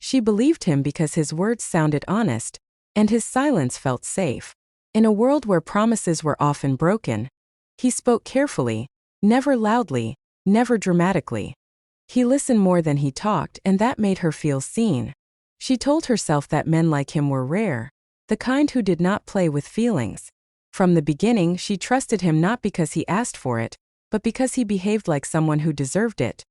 She believed him because his words sounded honest, and his silence felt safe. In a world where promises were often broken, he spoke carefully, never loudly, never dramatically. He listened more than he talked, and that made her feel seen. She told herself that men like him were rare, the kind who did not play with feelings. From the beginning, she trusted him not because he asked for it, but because he behaved like someone who deserved it.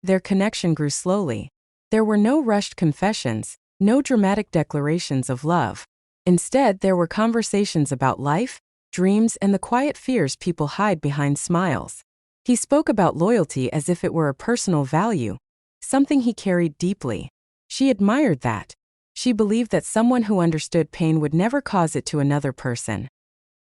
Their connection grew slowly. There were no rushed confessions, no dramatic declarations of love. Instead, there were conversations about life, dreams, and the quiet fears people hide behind smiles. He spoke about loyalty as if it were a personal value, something he carried deeply. She admired that. She believed that someone who understood pain would never cause it to another person.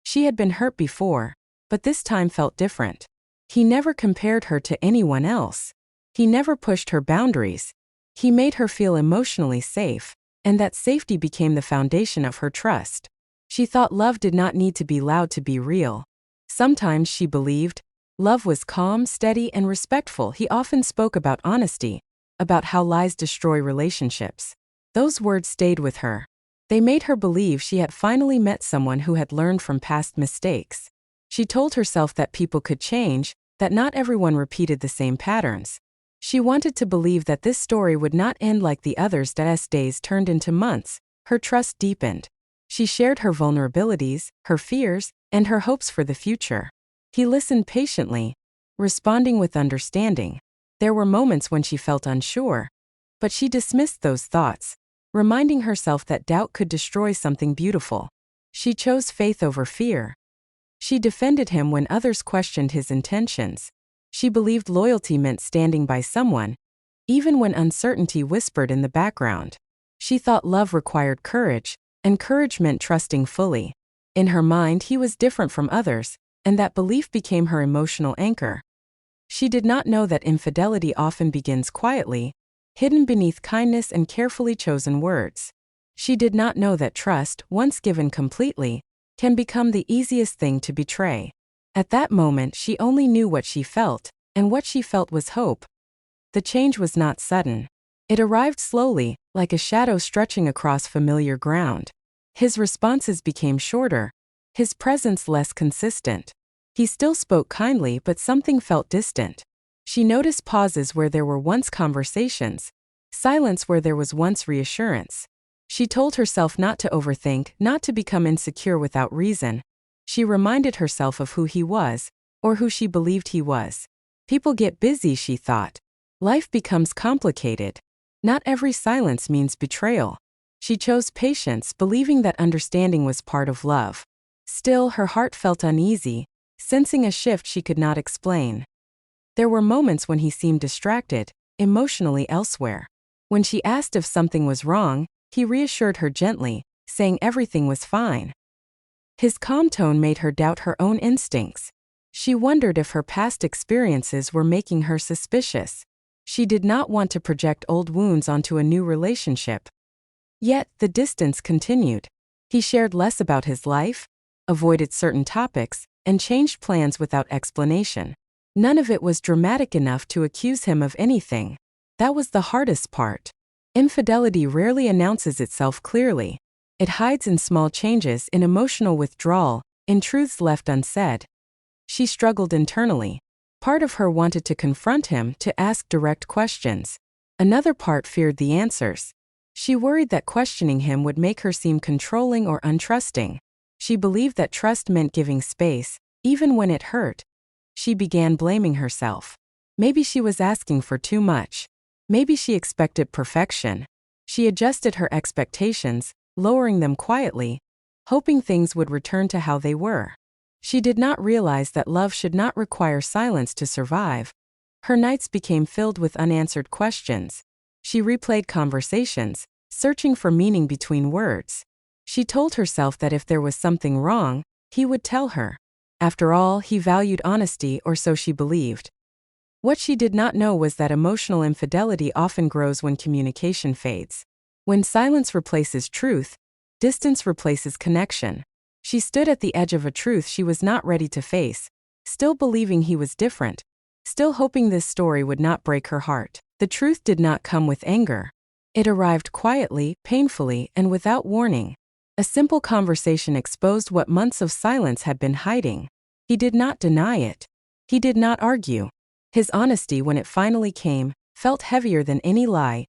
She had been hurt before, but this time felt different. He never compared her to anyone else. He never pushed her boundaries. He made her feel emotionally safe, and that safety became the foundation of her trust. She thought love did not need to be loud to be real. Sometimes, she believed, love was calm, steady, and respectful. He often spoke about honesty, about how lies destroy relationships. Those words stayed with her. They made her believe she had finally met someone who had learned from past mistakes. She told herself that people could change, that not everyone repeated the same patterns. She wanted to believe that this story would not end like the others. As days turned into months, her trust deepened. She shared her vulnerabilities, her fears, and her hopes for the future. He listened patiently, responding with understanding. There were moments when she felt unsure, but she dismissed those thoughts, reminding herself that doubt could destroy something beautiful. She chose faith over fear. She defended him when others questioned his intentions. She believed loyalty meant standing by someone, even when uncertainty whispered in the background. She thought love required courage, and courage meant trusting fully. In her mind, he was different from others, and that belief became her emotional anchor. She did not know that infidelity often begins quietly, hidden beneath kindness and carefully chosen words. She did not know that trust, once given completely, can become the easiest thing to betray. At that moment, she only knew what she felt, and what she felt was hope. The change was not sudden. It arrived slowly, like a shadow stretching across familiar ground. His responses became shorter, his presence less consistent. He still spoke kindly, but something felt distant. She noticed pauses where there were once conversations, silence where there was once reassurance. She told herself not to overthink, not to become insecure without reason. She reminded herself of who he was, or who she believed he was. People get busy, she thought. Life becomes complicated. Not every silence means betrayal. She chose patience, believing that understanding was part of love. Still, her heart felt uneasy, sensing a shift she could not explain. There were moments when he seemed distracted, emotionally elsewhere. When she asked if something was wrong, he reassured her gently, saying everything was fine. His calm tone made her doubt her own instincts. She wondered if her past experiences were making her suspicious. She did not want to project old wounds onto a new relationship. Yet, the distance continued. He shared less about his life, avoided certain topics, and changed plans without explanation. None of it was dramatic enough to accuse him of anything. That was the hardest part. Infidelity rarely announces itself clearly. It hides in small changes, in emotional withdrawal, in truths left unsaid. She struggled internally. Part of her wanted to confront him, to ask direct questions. Another part feared the answers. She worried that questioning him would make her seem controlling or untrusting. She believed that trust meant giving space, even when it hurt. She began blaming herself. Maybe she was asking for too much. Maybe she expected perfection. She adjusted her expectations, lowering them quietly, hoping things would return to how they were. She did not realize that love should not require silence to survive. Her nights became filled with unanswered questions. She replayed conversations, searching for meaning between words. She told herself that if there was something wrong, he would tell her. After all, he valued honesty, or so she believed. What she did not know was that emotional infidelity often grows when communication fades. When silence replaces truth, distance replaces connection. She stood at the edge of a truth she was not ready to face, still believing he was different, still hoping this story would not break her heart. The truth did not come with anger. It arrived quietly, painfully, and without warning. A simple conversation exposed what months of silence had been hiding. He did not deny it. He did not argue. His honesty, when it finally came, felt heavier than any lie.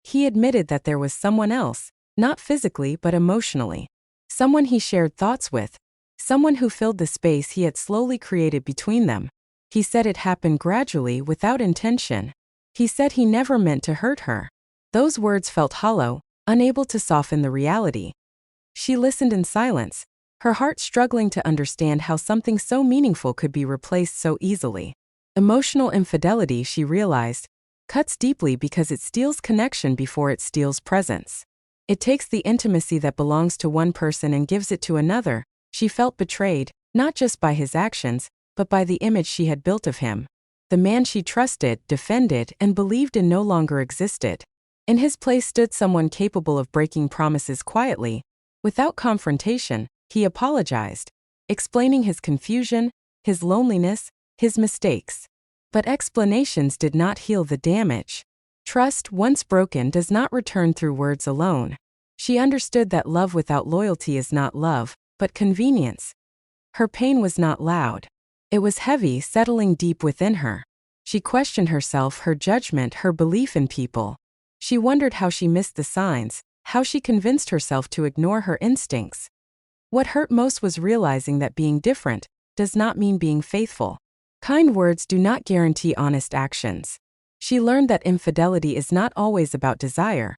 He admitted that there was someone else, not physically but emotionally. Someone he shared thoughts with. Someone who filled the space he had slowly created between them. He said it happened gradually, without intention. He said he never meant to hurt her. Those words felt hollow, unable to soften the reality. She listened in silence, her heart struggling to understand how something so meaningful could be replaced so easily. Emotional infidelity, she realized, cuts deeply because it steals connection before it steals presence. It takes the intimacy that belongs to one person and gives it to another. She felt betrayed, not just by his actions, but by the image she had built of him. The man she trusted, defended, and believed in no longer existed. In his place stood someone capable of breaking promises quietly. Without confrontation, he apologized, explaining his confusion, his loneliness, his mistakes. But explanations did not heal the damage. Trust, once broken, does not return through words alone. She understood that love without loyalty is not love, but convenience. Her pain was not loud. It was heavy, settling deep within her. She questioned herself, her judgment, her belief in people. She wondered how she missed the signs, how she convinced herself to ignore her instincts. What hurt most was realizing that being different does not mean being faithful. Kind words do not guarantee honest actions. She learned that infidelity is not always about desire,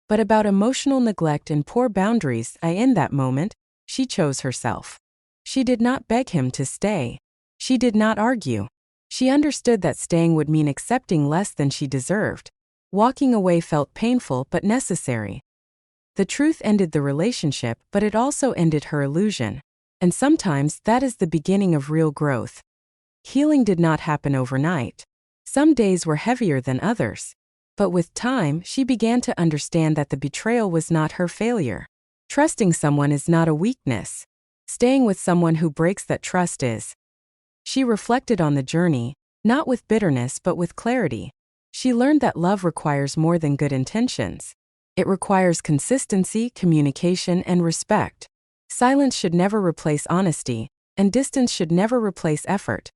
but about emotional neglect and poor boundaries. In that moment, she chose herself. She did not beg him to stay. She did not argue. She understood that staying would mean accepting less than she deserved. Walking away felt painful but necessary. The truth ended the relationship, but it also ended her illusion. And sometimes that is the beginning of real growth. Healing did not happen overnight. Some days were heavier than others. But with time, she began to understand that the betrayal was not her failure. Trusting someone is not a weakness. Staying with someone who breaks that trust is. She reflected on the journey, not with bitterness but with clarity. She learned that love requires more than good intentions. It requires consistency, communication, and respect. Silence should never replace honesty, and distance should never replace effort.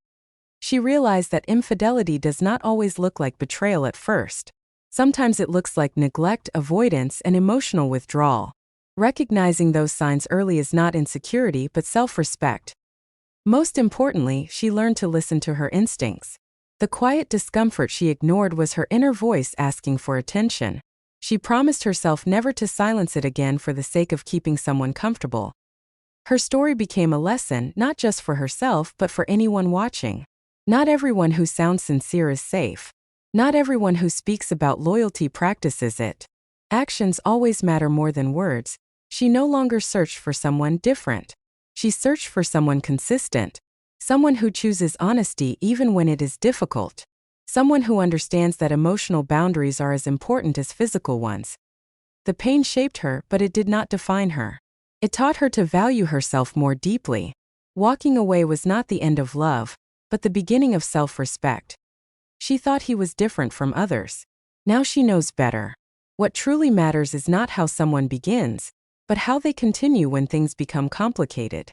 She realized that infidelity does not always look like betrayal at first. Sometimes it looks like neglect, avoidance, and emotional withdrawal. Recognizing those signs early is not insecurity but self-respect. Most importantly, she learned to listen to her instincts. The quiet discomfort she ignored was her inner voice asking for attention. She promised herself never to silence it again for the sake of keeping someone comfortable. Her story became a lesson, not just for herself but for anyone watching. Not everyone who sounds sincere is safe. Not everyone who speaks about loyalty practices it. Actions always matter more than words. She no longer searched for someone different. She searched for someone consistent. Someone who chooses honesty even when it is difficult. Someone who understands that emotional boundaries are as important as physical ones. The pain shaped her, but it did not define her. It taught her to value herself more deeply. Walking away was not the end of love, but the beginning of self-respect. She thought he was different from others. Now she knows better. What truly matters is not how someone begins, but how they continue when things become complicated.